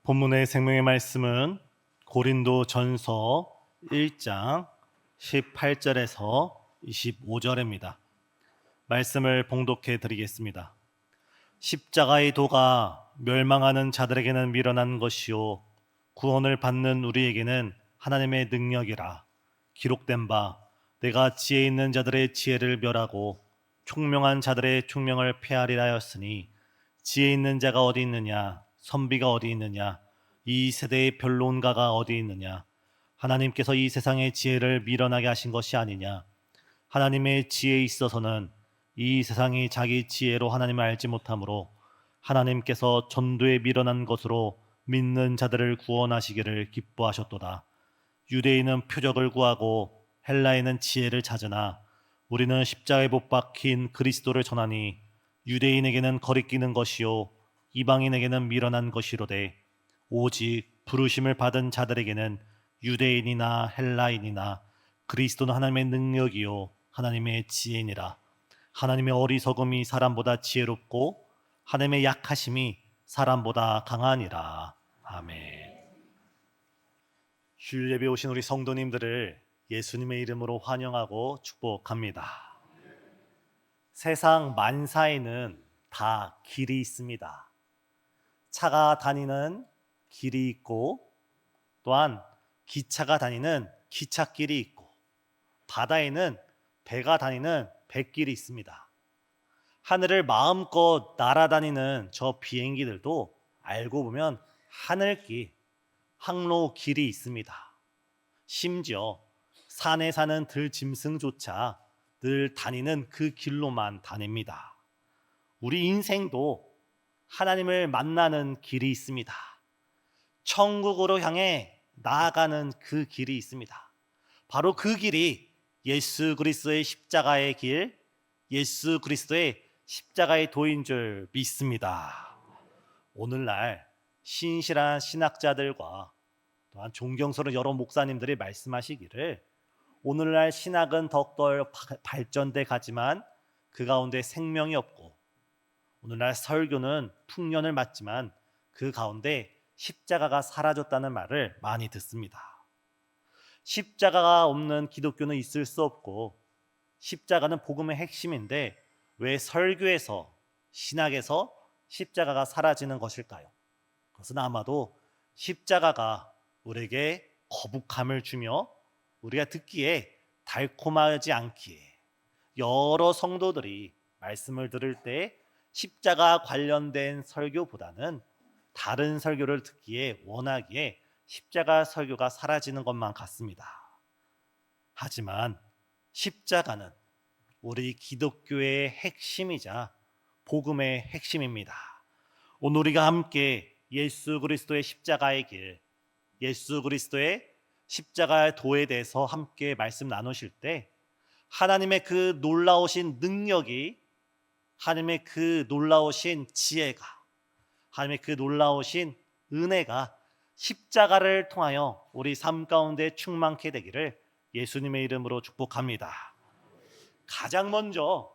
본문의 생명의 말씀은 고린도 전서 1장 18절에서 25절입니다. 말씀을 봉독해 드리겠습니다. 십자가의 도가 멸망하는 자들에게는 미련한 것이요 구원을 받는 우리에게는 하나님의 능력이라. 기록된 바 내가 지혜 있는 자들의 지혜를 멸하고 총명한 자들의 총명을 폐하리라 하였으니 지혜 있는 자가 어디 있느냐, 선비가 어디 있느냐, 이 세대의 변론가가 어디 있느냐. 하나님께서 이 세상의 지혜를 미련하게 하신 것이 아니냐. 하나님의 지혜에 있어서는 이 세상이 자기 지혜로 하나님을 알지 못하므로 하나님께서 전도에 미련한 것으로 믿는 자들을 구원하시기를 기뻐하셨도다. 유대인은 표적을 구하고 헬라인은 지혜를 찾으나 우리는 십자가에 못 박힌 그리스도를 전하니 유대인에게는 거리끼는 것이요 이방인에게는 미련한 것이로되 오직 부르심을 받은 자들에게는 유대인이나 헬라인이나 그리스도는 하나님의 능력이요 하나님의 지혜니라. 하나님의 어리석음이 사람보다 지혜롭고 하나님의 약하심이 사람보다 강하니라. 아멘. 주일 예배 오신 우리 성도님들을 예수님의 이름으로 환영하고 축복합니다. 세상 만사에는 다 길이 있습니다. 차가 다니는 길이 있고 또한 기차가 다니는 기찻길이 있고 바다에는 배가 다니는 뱃길이 있습니다. 하늘을 마음껏 날아다니는 저 비행기들도 알고 보면 하늘길, 항로길이 있습니다. 심지어 산에 사는 들짐승조차 늘 다니는 그 길로만 다닙니다. 우리 인생도 하나님을 만나는 길이 있습니다. 천국으로 향해 나아가는 그 길이 있습니다. 바로 그 길이 예수 그리스도의 십자가의 길, 예수 그리스도의 십자가의 도인 줄 믿습니다. 오늘날 신실한 신학자들과 또한 존경스러운 여러 목사님들이 말씀하시기를 오늘날 신학은 더욱더 발전돼 가지만 그 가운데 생명이 없고 오늘날 설교는 풍년을 맞지만 그 가운데 십자가가 사라졌다는 말을 많이 듣습니다. 십자가가 없는 기독교는 있을 수 없고 십자가는 복음의 핵심인데 왜 설교에서 신학에서 십자가가 사라지는 것일까요? 그것은 아마도 십자가가 우리에게 거북함을 주며 우리가 듣기에 달콤하지 않기에 여러 성도들이 말씀을 들을 때 십자가 관련된 설교보다는 다른 설교를 듣기에 원하기에 십자가 설교가 사라지는 것만 같습니다. 하지만 십자가는 우리 기독교의 핵심이자 복음의 핵심입니다. 오늘 우리가 함께 예수 그리스도의 십자가의 길, 예수 그리스도의 십자가의 도에 대해서 함께 말씀 나누실 때 하나님의 그 놀라우신 능력이, 하나님의 그 놀라우신 지혜가, 하나님의 그 놀라우신 은혜가 십자가를 통하여 우리 삶 가운데 충만케 되기를 예수님의 이름으로 축복합니다. 가장 먼저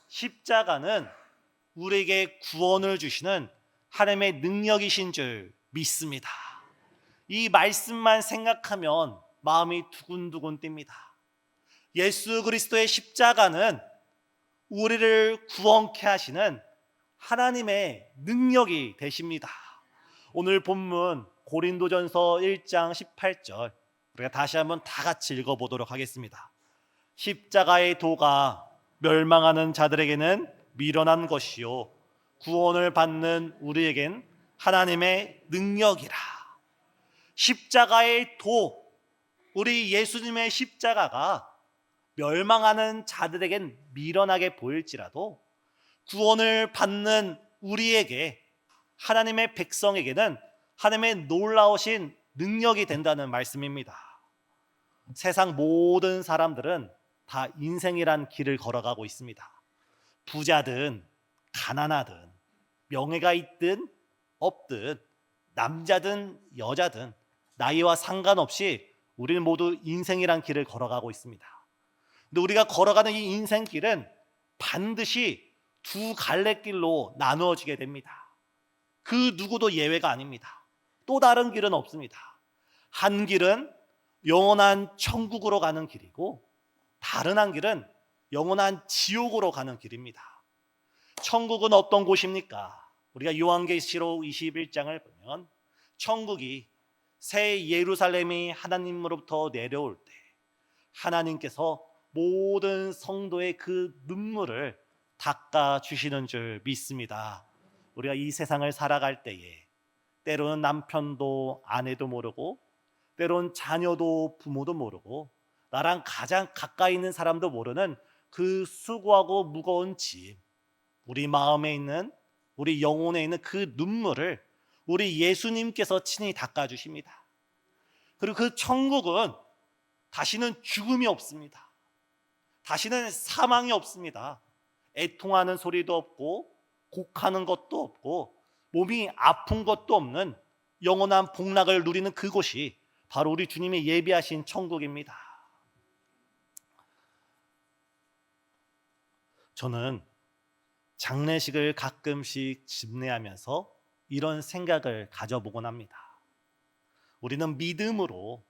십자가는 우리에게 구원을 주시는 하나님의 능력이신 줄 믿습니다. 이 말씀만 생각하면 마음이 두근두근 뜁니다. 예수 그리스도의 십자가는 우리를 구원케 하시는 하나님의 능력이 되십니다. 오늘 본문 고린도전서 1장 18절 우리가 다시 한번 다 같이 읽어보도록 하겠습니다. 십자가의 도가 멸망하는 자들에게는 미련한 것이요 구원을 받는 우리에겐 하나님의 능력이라. 십자가의 도, 우리 예수님의 십자가가 멸망하는 자들에겐 미련하게 보일지라도 구원을 받는 우리에게, 하나님의 백성에게는 하나님의 놀라우신 능력이 된다는 말씀입니다. 세상 모든 사람들은 다 인생이란 길을 걸어가고 있습니다. 부자든 가난하든 명예가 있든 없든 남자든 여자든 나이와 상관없이 우리는 모두 인생이란 길을 걸어가고 있습니다. 근데 우리가 걸어가는 이 인생 길은 반드시 두 갈래길로 나누어지게 됩니다. 그 누구도 예외가 아닙니다. 또 다른 길은 없습니다. 한 길은 영원한 천국으로 가는 길이고 다른 한 길은 영원한 지옥으로 가는 길입니다. 천국은 어떤 곳입니까? 우리가 요한계시록 21장을 보면 천국이 새 예루살렘이 하나님으로부터 내려올 때 하나님께서 모든 성도의 그 눈물을 닦아주시는 줄 믿습니다. 우리가 이 세상을 살아갈 때에 때로는 남편도 아내도 모르고 때로는 자녀도 부모도 모르고 나랑 가장 가까이 있는 사람도 모르는 그 수고하고 무거운 짐, 우리 마음에 있는, 우리 영혼에 있는 그 눈물을 우리 예수님께서 친히 닦아주십니다. 그리고 그 천국은 다시는 죽음이 없습니다. 다시는 사망이 없습니다. 애통하는 소리도 없고 곡하는 것도 없고 몸이 아픈 것도 없는 영원한 복락을 누리는 그곳이 바로 우리 주님이 예비하신 천국입니다. 저는 장례식을 가끔씩 집례하면서 이런 생각을 가져보곤 합니다. 우리는 믿음으로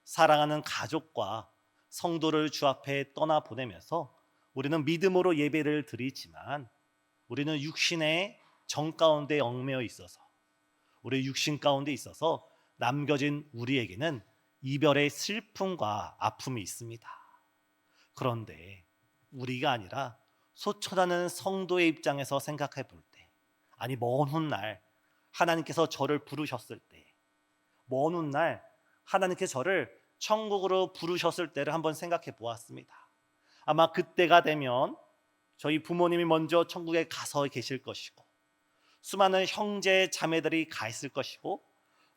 사랑하는 가족과 성도를 주 앞에 떠나보내면서 우리는 믿음으로 예배를 드리지만 우리는 육신의 정 가운데 얽매여 있어서 우리 육신 가운데 있어서 남겨진 우리에게는 이별의 슬픔과 아픔이 있습니다. 그런데 우리가 아니라 소천하는 성도의 입장에서 생각해 볼 때, 아니 먼 훗날 하나님께서 저를 부르셨을 때, 먼 훗날 하나님께서 저를 천국으로 부르셨을 때를 한번 생각해 보았습니다. 아마 그때가 되면 저희 부모님이 먼저 천국에 가서 계실 것이고 수많은 형제 자매들이 가 있을 것이고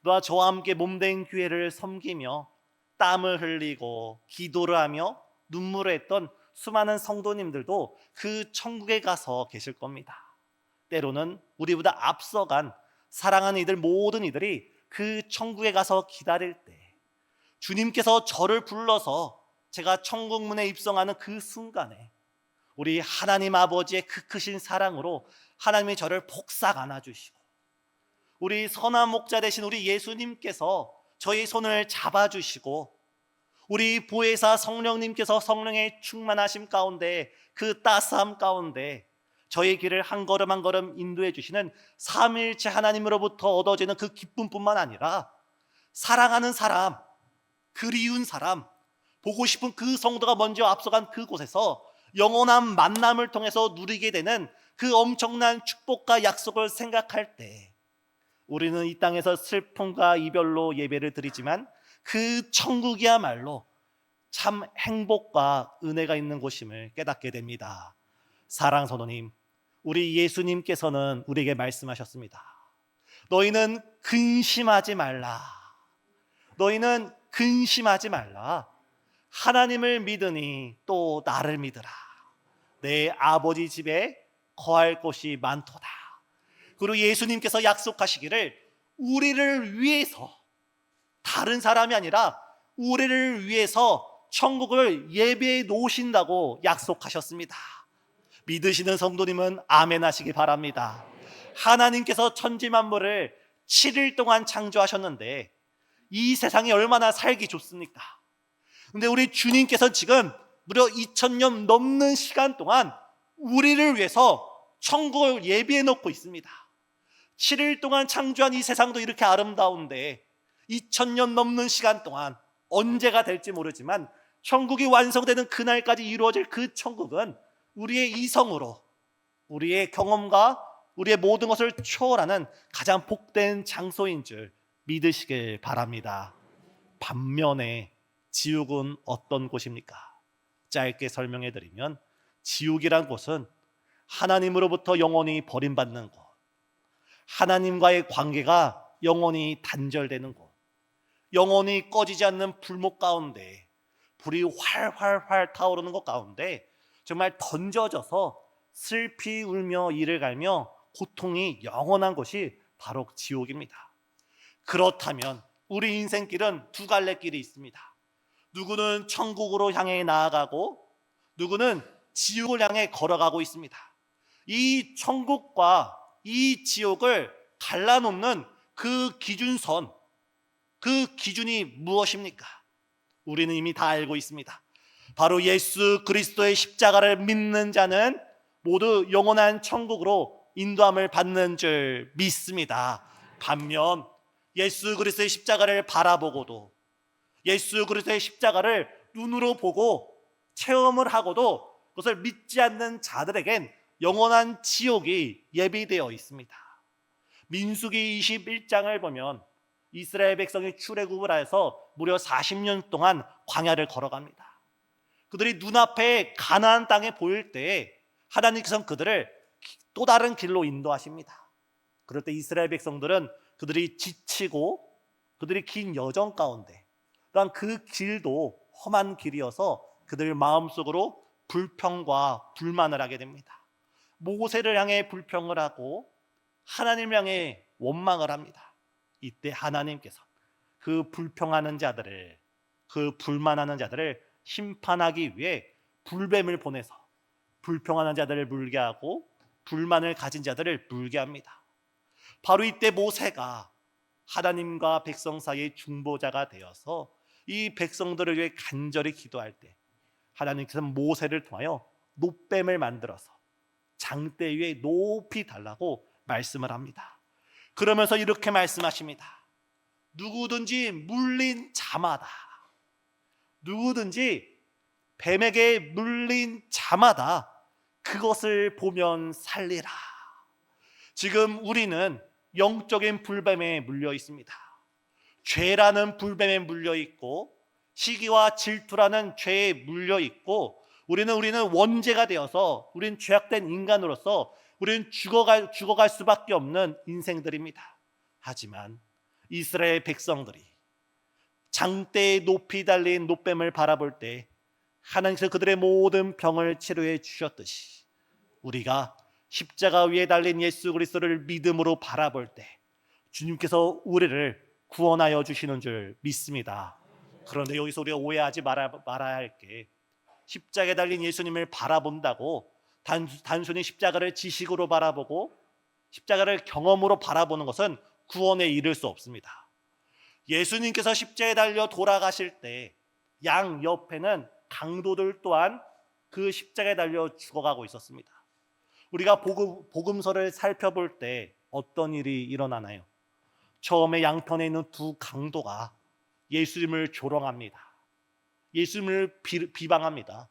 너와 저와 함께 몸된 교회를 섬기며 땀을 흘리고 기도를 하며 눈물을 했던 수많은 성도님들도 그 천국에 가서 계실 겁니다. 때로는 우리보다 앞서간 사랑하는 이들 모든 이들이 그 천국에 가서 기다릴 때 주님께서 저를 불러서 제가 천국 문에 입성하는 그 순간에 우리 하나님 아버지의 그 크신 사랑으로 하나님이 저를 폭삭 안아주시고 우리 선한 목자 되신 우리 예수님께서 저희 손을 잡아주시고 우리 보혜사 성령님께서 성령의 충만하심 가운데 그 따스함 가운데 저희 길을 한 걸음 한 걸음 인도해 주시는 삼위일체 하나님으로부터 얻어지는 그 기쁨뿐만 아니라 사랑하는 사람, 그리운 사람, 보고 싶은 그 성도가 먼저 앞서간 그곳에서 영원한 만남을 통해서 누리게 되는 그 엄청난 축복과 약속을 생각할 때 우리는 이 땅에서 슬픔과 이별로 예배를 드리지만 그 천국이야말로 참 행복과 은혜가 있는 곳임을 깨닫게 됩니다. 사랑 성도님, 우리 예수님께서는 우리에게 말씀하셨습니다. 너희는 근심하지 말라. 너희는 근심하지 말라. 하나님을 믿으니 또 나를 믿으라. 내 아버지 집에 거할 곳이 많도다. 그리고 예수님께서 약속하시기를 우리를 위해서, 다른 사람이 아니라 우리를 위해서 천국을 예비해 놓으신다고 약속하셨습니다. 믿으시는 성도님은 아멘 하시기 바랍니다. 하나님께서 천지 만물을 7일 동안 창조하셨는데 이 세상이 얼마나 살기 좋습니까? 근데 우리 주님께서 지금 무려 2000년 넘는 시간 동안 우리를 위해서 천국을 예비해 놓고 있습니다. 7일 동안 창조한 이 세상도 이렇게 아름다운데 2000년 넘는 시간 동안 언제가 될지 모르지만 천국이 완성되는 그날까지 이루어질 그 천국은 우리의 이성으로, 우리의 경험과 우리의 모든 것을 초월하는 가장 복된 장소인 줄 믿으시길 바랍니다. 반면에 지옥은 어떤 곳입니까? 짧게 설명해 드리면 지옥이란 곳은 하나님으로부터 영원히 버림받는 곳, 하나님과의 관계가 영원히 단절되는 곳, 영원히 꺼지지 않는 불목 가운데 불이 활활활 타오르는 것 가운데 정말 던져져서 슬피 울며 이를 갈며 고통이 영원한 곳이 바로 지옥입니다. 그렇다면 우리 인생길은 두 갈래 길이 있습니다. 누구는 천국으로 향해 나아가고 누구는 지옥을 향해 걸어가고 있습니다. 이 천국과 이 지옥을 갈라놓는 그 기준선, 그 기준이 무엇입니까? 우리는 이미 다 알고 있습니다. 바로 예수 그리스도의 십자가를 믿는 자는 모두 영원한 천국으로 인도함을 받는 줄 믿습니다. 반면 예수 그리스도의 십자가를 바라보고도, 예수 그리스도의 십자가를 눈으로 보고 체험을 하고도 그것을 믿지 않는 자들에겐 영원한 지옥이 예비되어 있습니다. 민수기 21장을 보면 이스라엘 백성이 출애굽을 해서 무려 40년 동안 광야를 걸어갑니다. 그들이 눈앞에 가나안 땅에 보일 때 하나님께서는 그들을 또 다른 길로 인도하십니다. 그럴 때 이스라엘 백성들은 그들이 지치고 그들이 긴 여정 가운데, 또한 그 길도 험한 길이어서 그들 마음속으로 불평과 불만을 하게 됩니다. 모세를 향해 불평을 하고 하나님을 향해 원망을 합니다. 이때 하나님께서 그 불평하는 자들을, 그 불만하는 자들을 심판하기 위해 불뱀을 보내서 불평하는 자들을 물게 하고 불만을 가진 자들을 물게 합니다. 바로 이때 모세가 하나님과 백성 사이의 중보자가 되어서 이 백성들을 위해 간절히 기도할 때 하나님께서는 모세를 통하여 놋뱀을 만들어서 장대 위에 높이 달라고 말씀을 합니다. 그러면서 이렇게 말씀하십니다. 누구든지 물린 자마다, 누구든지 뱀에게 물린 자마다 그것을 보면 살리라. 지금 우리는 영적인 불뱀에 물려 있습니다. 죄라는 불뱀에 물려 있고 시기와 질투라는 죄에 물려 있고 우리는 원죄가 되어서 우리는 죄악된 인간으로서 우리는 죽어갈 수밖에 없는 인생들입니다. 하지만 이스라엘 백성들이 장대에 높이 달린 놋뱀을 바라볼 때 하나님께서 그들의 모든 병을 치료해 주셨듯이 우리가 십자가 위에 달린 예수 그리스도를 믿음으로 바라볼 때 주님께서 우리를 구원하여 주시는 줄 믿습니다. 그런데 여기서 우리가 오해하지 말아야 할 게, 십자가에 달린 예수님을 바라본다고 단순히 십자가를 지식으로 바라보고 십자가를 경험으로 바라보는 것은 구원에 이를 수 없습니다. 예수님께서 십자가에 달려 돌아가실 때 양 옆에는 강도들 또한 그 십자가에 달려 죽어가고 있었습니다. 우리가 복음서를 살펴볼 때 어떤 일이 일어나나요? 처음에 양편에 있는 두 강도가 예수님을 조롱합니다. 예수님을 비방합니다.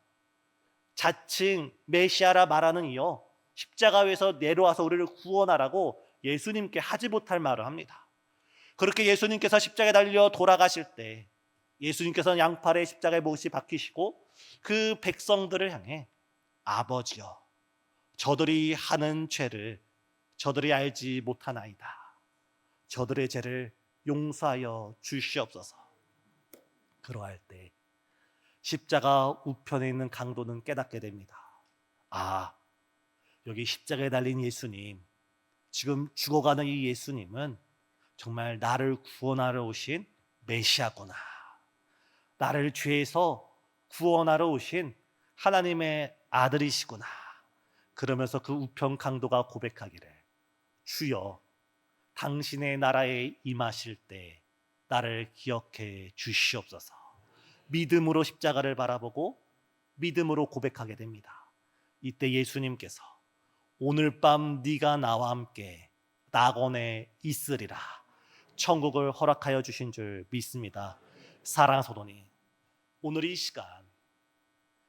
자칭 메시아라 말하는 이여 십자가 위에서 내려와서 우리를 구원하라고 예수님께 하지 못할 말을 합니다. 그렇게 예수님께서 십자가에 달려 돌아가실 때 예수님께서는 양팔에 십자가의 못이 박히시고 그 백성들을 향해 아버지여 저들이 하는 죄를 저들이 알지 못하나이다. 저들의 죄를 용서하여 주시옵소서. 그러할 때 십자가 우편에 있는 강도는 깨닫게 됩니다. 아, 여기 십자가에 달린 예수님, 지금 죽어가는 이 예수님은 정말 나를 구원하러 오신 메시아구나. 나를 죄에서 구원하러 오신 하나님의 아들이시구나. 그러면서 그 우편 강도가 고백하기를 주여 당신의 나라에 임하실 때 나를 기억해 주시옵소서. 믿음으로 십자가를 바라보고 믿음으로 고백하게 됩니다. 이때 예수님께서 오늘 밤 네가 나와 함께 낙원에 있으리라 천국을 허락하여 주신 줄 믿습니다. 사랑하는 성도님, 오늘 이 시간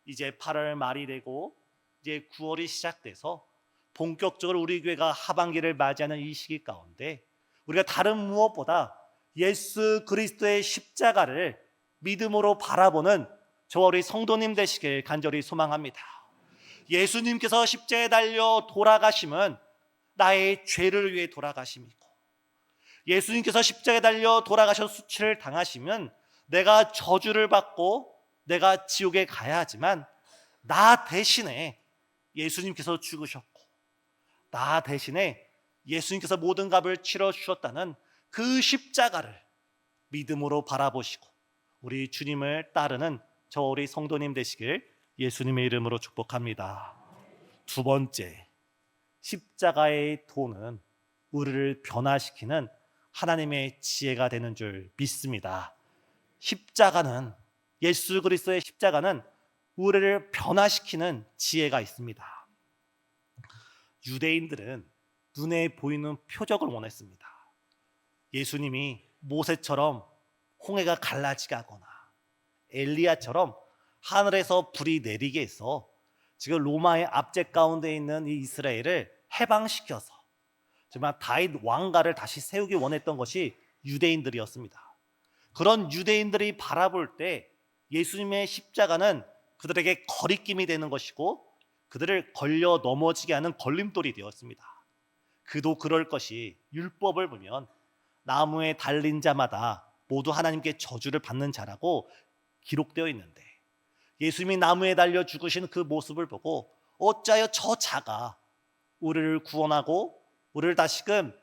이제 8월 말이 되고 이제 9월이 시작돼서 본격적으로 우리 교회가 하반기를 맞이하는 이 시기 가운데 우리가 다른 무엇보다 예수 그리스도의 십자가를 믿음으로 바라보는 저와 우리 성도님 되시길 간절히 소망합니다. 예수님께서 십자가에 달려 돌아가심은 나의 죄를 위해 돌아가심이고, 예수님께서 십자가에 달려 돌아가셔 수치를 당하시면 내가 저주를 받고 내가 지옥에 가야 하지만 나 대신에 예수님께서 죽으셨고 나 대신에 예수님께서 모든 값을 치러 주셨다는 그 십자가를 믿음으로 바라보시고 우리 주님을 따르는 저 우리 성도님 되시길 예수님의 이름으로 축복합니다. 두 번째, 십자가의 도는 우리를 변화시키는 하나님의 지혜가 되는 줄 믿습니다. 십자가는, 예수 그리스도의 십자가는 우리를 변화시키는 지혜가 있습니다. 유대인들은 눈에 보이는 표적을 원했습니다. 예수님이 모세처럼 홍해가 갈라지게 하거나 엘리야처럼 하늘에서 불이 내리게 해서 지금 로마의 압제 가운데 있는 이 이스라엘을 해방시켜서 정말 다윗 왕가를 다시 세우기 원했던 것이 유대인들이었습니다. 그런 유대인들이 바라볼 때 예수님의 십자가는 그들에게 거리낌이 되는 것이고 그들을 걸려 넘어지게 하는 걸림돌이 되었습니다. 그도 그럴 것이 율법을 보면 나무에 달린 자마다 모두 하나님께 저주를 받는 자라고 기록되어 있는데 예수님이 나무에 달려 죽으신 그 모습을 보고 어찌하여 저 자가 우리를 구원하고 우리를 다시금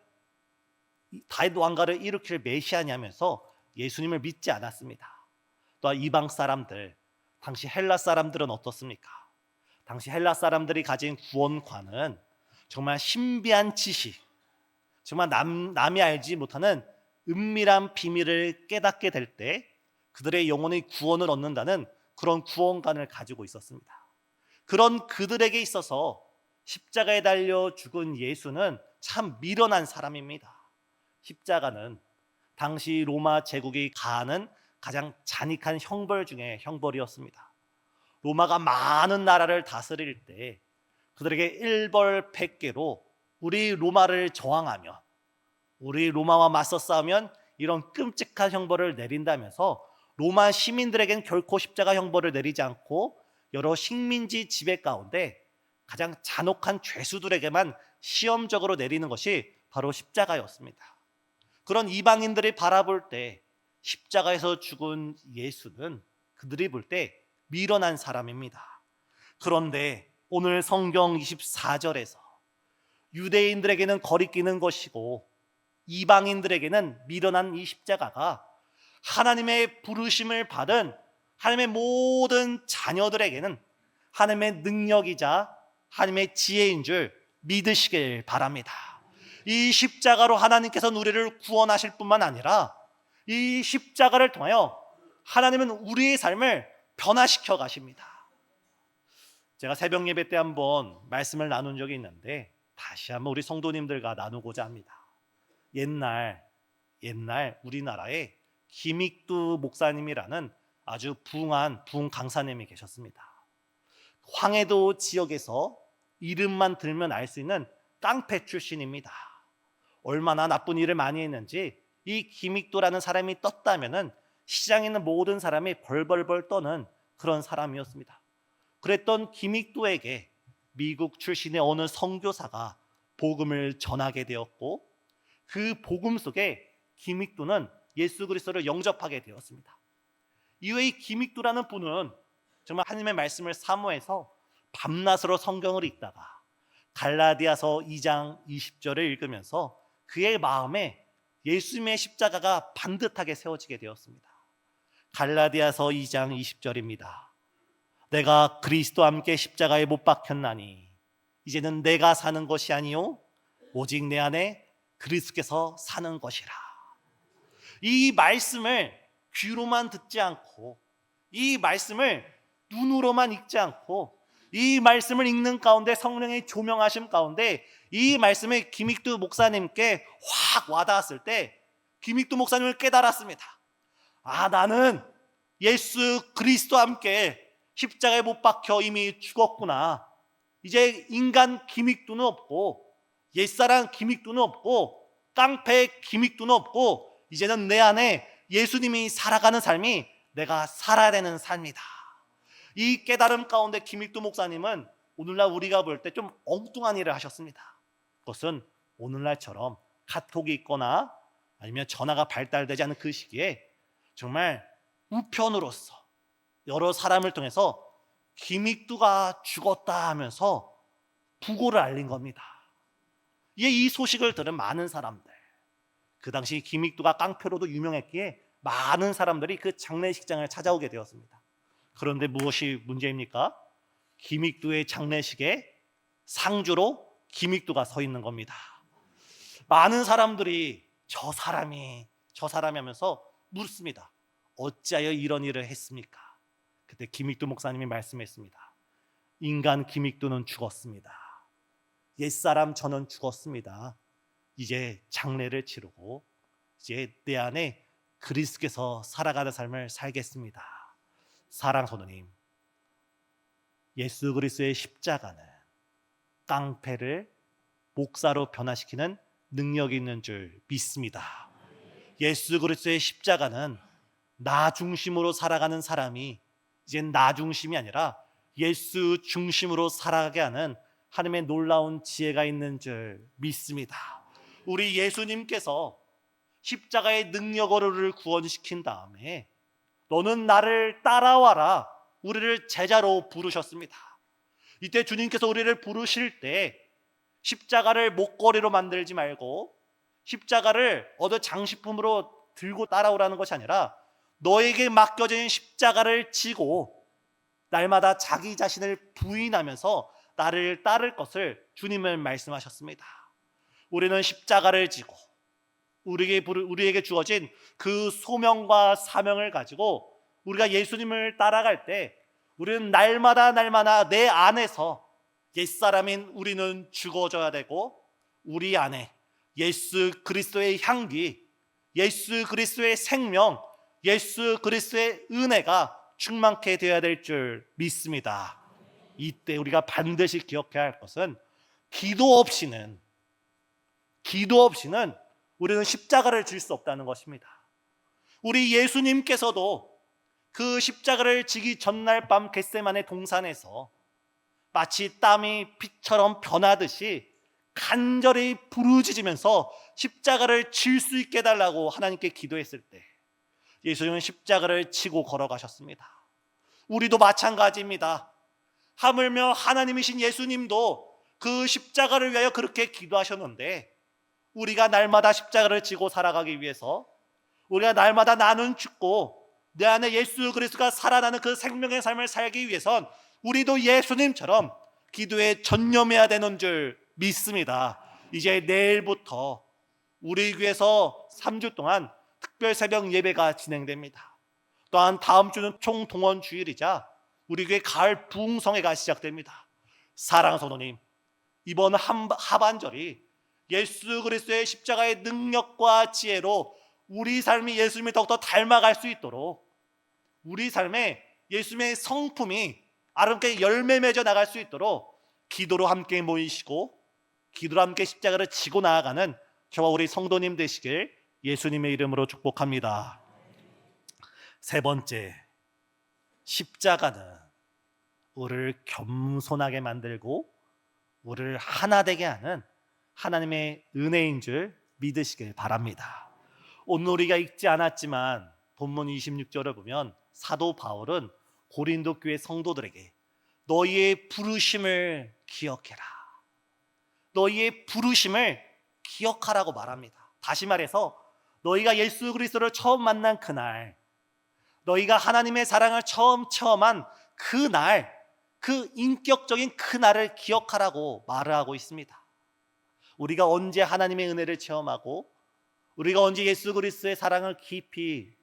다윗 왕가를 일으킬 메시아냐면서 예수님을 믿지 않았습니다. 또 이방 사람들, 당시 헬라 사람들은 어떻습니까? 당시 헬라 사람들이 가진 구원관은 정말 신비한 지식, 정말 남이 알지 못하는 은밀한 비밀을 깨닫게 될 때 그들의 영혼의 구원을 얻는다는 그런 구원관을 가지고 있었습니다. 그런 그들에게 있어서 십자가에 달려 죽은 예수는 참 미련한 사람입니다. 십자가는 당시 로마 제국이 가하는 가장 잔인한 형벌 중에 형벌이었습니다. 로마가 많은 나라를 다스릴 때 그들에게 일벌백계로 우리 로마를 저항하며 우리 로마와 맞서 싸우면 이런 끔찍한 형벌을 내린다면서 로마 시민들에게는 결코 십자가 형벌을 내리지 않고 여러 식민지 지배 가운데 가장 잔혹한 죄수들에게만 시험적으로 내리는 것이 바로 십자가였습니다. 그런 이방인들이 바라볼 때 십자가에서 죽은 예수는 그들이 볼 때 미련한 사람입니다. 그런데 오늘 성경 24절에서 유대인들에게는 거리끼는 것이고 이방인들에게는 미련한 이 십자가가 하나님의 부르심을 받은 하나님의 모든 자녀들에게는 하나님의 능력이자 하나님의 지혜인 줄 믿으시길 바랍니다. 이 십자가로 하나님께서는 우리를 구원하실 뿐만 아니라 이 십자가를 통하여 하나님은 우리의 삶을 변화시켜 가십니다. 제가 새벽 예배 때 한번 말씀을 나눈 적이 있는데 다시 한번 우리 성도님들과 나누고자 합니다. 옛날 우리나라에 김익두 목사님이라는 아주 부흥한 부흥 강사님이 계셨습니다. 황해도 지역에서 이름만 들면 알 수 있는 깡패 출신입니다. 얼마나 나쁜 일을 많이 했는지 이 김익도라는 사람이 떴다면은 시장에 있는 모든 사람이 벌벌벌 떠는 그런 사람이었습니다. 그랬던 김익도에게 미국 출신의 어느 선교사가 복음을 전하게 되었고 그 복음 속에 김익도는 예수 그리스도를 영접하게 되었습니다. 이후에 이 김익도라는 분은 정말 하나님의 말씀을 사모해서 밤낮으로 성경을 읽다가 갈라디아서 2장 20절을 읽으면서 그의 마음에 예수님의 십자가가 반듯하게 세워지게 되었습니다. 갈라디아서 2장 20절입니다. 내가 그리스도와 함께 십자가에 못 박혔나니 이제는 내가 사는 것이 아니요 오직 내 안에 그리스도께서 사는 것이라. 이 말씀을 귀로만 듣지 않고 이 말씀을 눈으로만 읽지 않고 이 말씀을 읽는 가운데 성령의 조명하심 가운데 이 말씀이 김익두 목사님께 확 와닿았을 때 김익두 목사님을 깨달았습니다. 아, 나는 예수 그리스도와 함께 십자가에 못 박혀 이미 죽었구나. 이제 인간 김익두는 없고 옛사람 김익두는 없고 깡패 김익두는 없고 이제는 내 안에 예수님이 살아가는 삶이 내가 살아야 되는 삶이다. 이 깨달음 가운데 김익두 목사님은 오늘날 우리가 볼 때 좀 엉뚱한 일을 하셨습니다. 그것은 오늘날처럼 카톡이 있거나 아니면 전화가 발달되지 않은 그 시기에 정말 우편으로서 여러 사람을 통해서 김익두가 죽었다 하면서 부고를 알린 겁니다. 이 소식을 들은 많은 사람들, 그 당시 김익두가 깡패로도 유명했기에 많은 사람들이 그 장례식장을 찾아오게 되었습니다. 그런데 무엇이 문제입니까? 김익두의 장례식에 상주로 김익두가 서 있는 겁니다. 많은 사람들이 저 사람이 하면서 묻습니다. 어찌하여 이런 일을 했습니까? 그때 김익두 목사님이 말씀했습니다. 인간 김익두는 죽었습니다. 옛사람 저는 죽었습니다. 이제 장례를 치르고 이제 내 안에 그리스도께서 살아가는 삶을 살겠습니다. 사랑 성도님, 예수 그리스도의 십자가는 깡패를 목사로 변화시키는 능력이 있는 줄 믿습니다. 예수 그리스도의 십자가는 나 중심으로 살아가는 사람이 이제 나 중심이 아니라 예수 중심으로 살아가게 하는 하나님의 놀라운 지혜가 있는 줄 믿습니다. 우리 예수님께서 십자가의 능력으로 우리를 구원시킨 다음에 너는 나를 따라와라, 우리를 제자로 부르셨습니다. 이때 주님께서 우리를 부르실 때 십자가를 목걸이로 만들지 말고 십자가를 어느 장식품으로 들고 따라오라는 것이 아니라 너에게 맡겨진 십자가를 지고 날마다 자기 자신을 부인하면서 나를 따를 것을 주님은 말씀하셨습니다. 우리는 십자가를 지고 우리에게 주어진 그 소명과 사명을 가지고 우리가 예수님을 따라갈 때 우리는 날마다 내 안에서 옛사람인 우리는 죽어져야 되고 우리 안에 예수 그리스도의 향기, 예수 그리스도의 생명, 예수 그리스도의 은혜가 충만케 되어야 될 줄 믿습니다. 이때 우리가 반드시 기억해야 할 것은 기도 없이는 우리는 십자가를 질 수 없다는 것입니다. 우리 예수님께서도 그 십자가를 지기 전날 밤 겟세마네 동산에서 마치 땀이 피처럼 변하듯이 간절히 부르짖으면서 십자가를 질 수 있게 해달라고 하나님께 기도했을 때 예수님은 십자가를 지고 걸어가셨습니다. 우리도 마찬가지입니다. 하물며 하나님이신 예수님도 그 십자가를 위하여 그렇게 기도하셨는데 우리가 날마다 십자가를 지고 살아가기 위해서 우리가 날마다 나는 죽고 내 안에 예수 그리스도가 살아나는 그 생명의 삶을 살기 위해선 우리도 예수님처럼 기도에 전념해야 되는 줄 믿습니다. 이제 내일부터 우리 교회에서 3주 동안 특별 새벽 예배가 진행됩니다. 또한 다음 주는 총동원 주일이자 우리 교회 가을 부흥성회가 시작됩니다. 사랑하는 성도님, 이번 하반절이 예수 그리스도의 십자가의 능력과 지혜로 우리 삶이 예수님을 더욱더 닮아갈 수 있도록 우리 삶에 예수님의 성품이 아름답게 열매 맺어 나갈 수 있도록 기도로 함께 모이시고 기도로 함께 십자가를 지고 나아가는 저와 우리 성도님 되시길 예수님의 이름으로 축복합니다. 세 번째, 십자가는 우리를 겸손하게 만들고 우리를 하나 되게 하는 하나님의 은혜인 줄 믿으시길 바랍니다. 오늘 우리가 읽지 않았지만 본문 26절을 보면 사도 바울은 고린도 교회 성도들에게 너희의 부르심을 기억해라, 너희의 부르심을 기억하라고 말합니다. 다시 말해서 너희가 예수 그리스도를 처음 만난 그날, 너희가 하나님의 사랑을 처음 체험한 그날, 그 인격적인 그날을 기억하라고 말을 하고 있습니다. 우리가 언제 하나님의 은혜를 체험하고 우리가 언제 예수 그리스도의 사랑을 깊이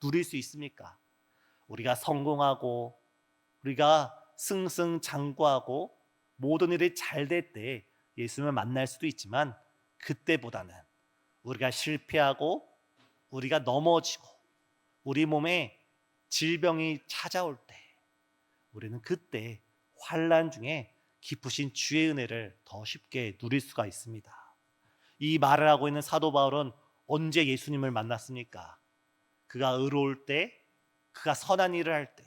누릴 수 있습니까? 우리가 성공하고 우리가 승승장구하고 모든 일이 잘 될 때 예수님을 만날 수도 있지만 그때보다는 우리가 실패하고 우리가 넘어지고 우리 몸에 질병이 찾아올 때 우리는 그때 환난 중에 깊으신 주의 은혜를 더 쉽게 누릴 수가 있습니다. 이 말을 하고 있는 사도 바울은 언제 예수님을 만났습니까? 그가 의로울 때, 그가 선한 일을 할 때,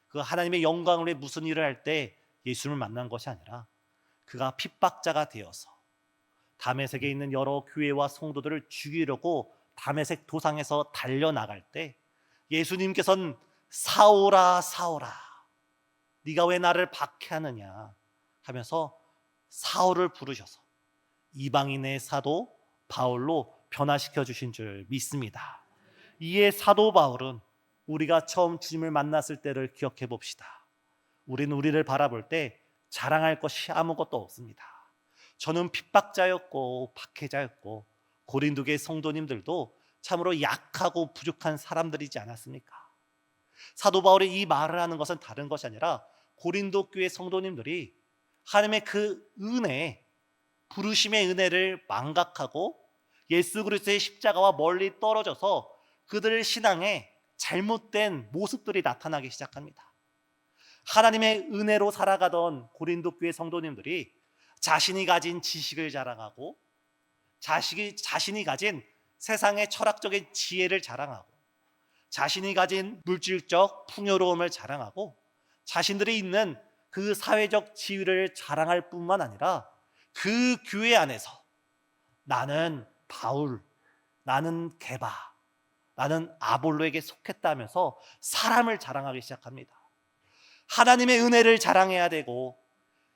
그 하나님의 영광을 위해 무슨 일을 할 때 예수님을 만난 것이 아니라 그가 핍박자가 되어서 다메섹에 있는 여러 교회와 성도들을 죽이려고 다메섹 도상에서 달려나갈 때 예수님께서는 사울아 사울아 네가 왜 나를 박해하느냐 하면서 사울을 부르셔서 이방인의 사도 바울로 변화시켜 주신 줄 믿습니다. 이에 사도 바울은 우리가 처음 주님을 만났을 때를 기억해 봅시다. 우리는 우리를 바라볼 때 자랑할 것이 아무것도 없습니다. 저는 핍박자였고 박해자였고 고린도 교회 성도님들도 참으로 약하고 부족한 사람들이지 않았습니까? 사도 바울이 이 말을 하는 것은 다른 것이 아니라 고린도 교회 성도님들이 하나님의 그 은혜, 부르심의 은혜를 망각하고 예수 그리스도의 십자가와 멀리 떨어져서 그들 신앙에 잘못된 모습들이 나타나기 시작합니다. 하나님의 은혜로 살아가던 고린도 교회 성도님들이 자신이 가진 지식을 자랑하고 자신이 가진 세상의 철학적인 지혜를 자랑하고 자신이 가진 물질적 풍요로움을 자랑하고 자신들이 있는 그 사회적 지위를 자랑할 뿐만 아니라 그 교회 안에서 나는 바울, 나는 게바, 나는 아볼로에게 속했다면서 사람을 자랑하기 시작합니다. 하나님의 은혜를 자랑해야 되고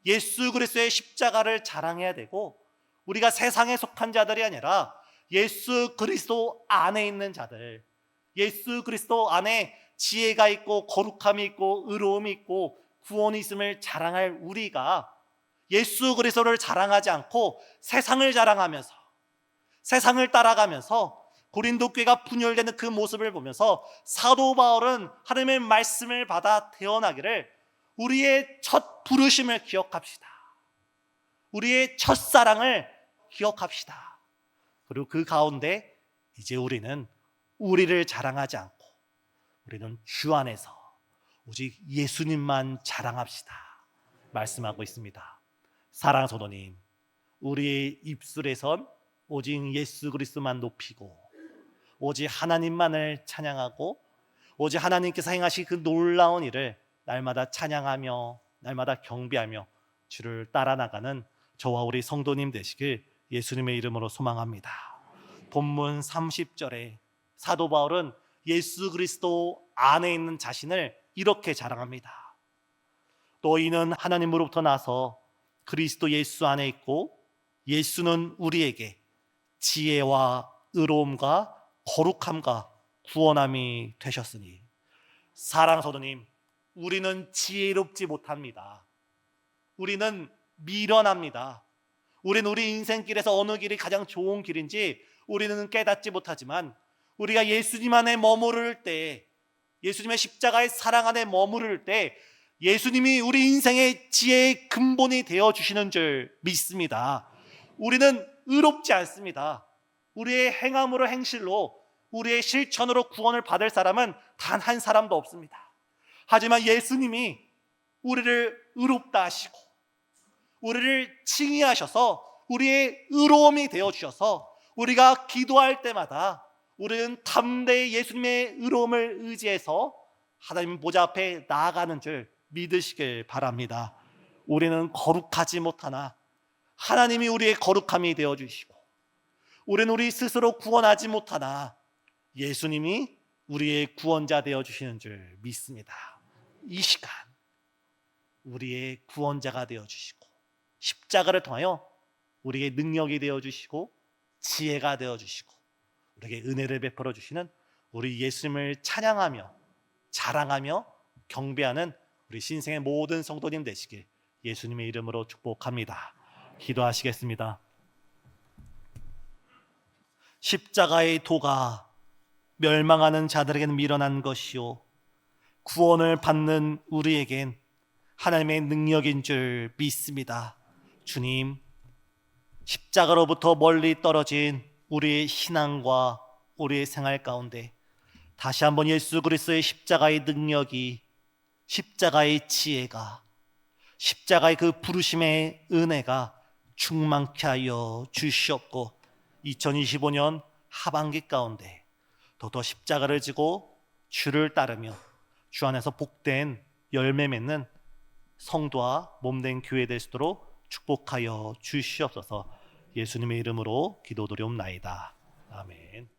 예수 그리스도의 십자가를 자랑해야 되고 우리가 세상에 속한 자들이 아니라 예수 그리스도 안에 있는 자들, 예수 그리스도 안에 지혜가 있고 거룩함이 있고 의로움이 있고 구원이 있음을 자랑할 우리가 예수 그리스도를 자랑하지 않고 세상을 자랑하면서 세상을 따라가면서 고린도 교회가 분열되는 그 모습을 보면서 사도 바울은 하나님의 말씀을 받아 태어나기를 우리의 첫 부르심을 기억합시다. 우리의 첫사랑을 기억합시다. 그리고 그 가운데 이제 우리는 우리를 자랑하지 않고 우리는 주 안에서 오직 예수님만 자랑합시다 말씀하고 있습니다. 사랑하는 성도님, 우리의 입술에선 오직 예수 그리스도만 높이고 오직 하나님만을 찬양하고 오직 하나님께서 행하신 그 놀라운 일을 날마다 찬양하며 날마다 경배하며 주를 따라 나가는 저와 우리 성도님 되시길 예수님의 이름으로 소망합니다. 본문 30절에 사도 바울은 예수 그리스도 안에 있는 자신을 이렇게 자랑합니다. 너희는 하나님으로부터 나서 그리스도 예수 안에 있고 예수는 우리에게 지혜와 의로움과 거룩함과 구원함이 되셨으니. 사랑하는 성도님, 우리는 지혜롭지 못합니다. 우리는 미련합니다. 우리는 우리 인생길에서 어느 길이 가장 좋은 길인지 우리는 깨닫지 못하지만 우리가 예수님 안에 머무를 때, 예수님의 십자가의 사랑 안에 머무를 때 예수님이 우리 인생의 지혜의 근본이 되어주시는 줄 믿습니다. 우리는 의롭지 않습니다. 우리의 행함으로 행실로 우리의 실천으로 구원을 받을 사람은 단 한 사람도 없습니다. 하지만 예수님이 우리를 의롭다 하시고 우리를 칭의하셔서 우리의 의로움이 되어주셔서 우리가 기도할 때마다 우리는 담대히 예수님의 의로움을 의지해서 하나님 보좌 앞에 나아가는 줄 믿으시길 바랍니다. 우리는 거룩하지 못하나 하나님이 우리의 거룩함이 되어주시고 우리는 우리 스스로 구원하지 못하나 예수님이 우리의 구원자 되어주시는 줄 믿습니다. 이 시간 우리의 구원자가 되어주시고 십자가를 통하여 우리의 능력이 되어주시고 지혜가 되어주시고 우리에게 은혜를 베풀어 주시는 우리 예수님을 찬양하며 자랑하며 경배하는 우리 신생의 모든 성도님 되시길 예수님의 이름으로 축복합니다. 기도하시겠습니다. 십자가의 도가 멸망하는 자들에게는 미련한 것이요 구원을 받는 우리에겐 하나님의 능력인 줄 믿습니다. 주님, 십자가로부터 멀리 떨어진 우리의 신앙과 우리의 생활 가운데 다시 한번 예수 그리스도의 십자가의 능력이, 십자가의 지혜가, 십자가의 그 부르심의 은혜가 충만케 하여 주시옵고 2025년 하반기 가운데 더더 십자가를 지고 주를 따르며 주 안에서 복된 열매 맺는 성도와 몸된 교회 될 수 있도록 축복하여 주시옵소서. 예수님의 이름으로 기도드리옵나이다. 아멘.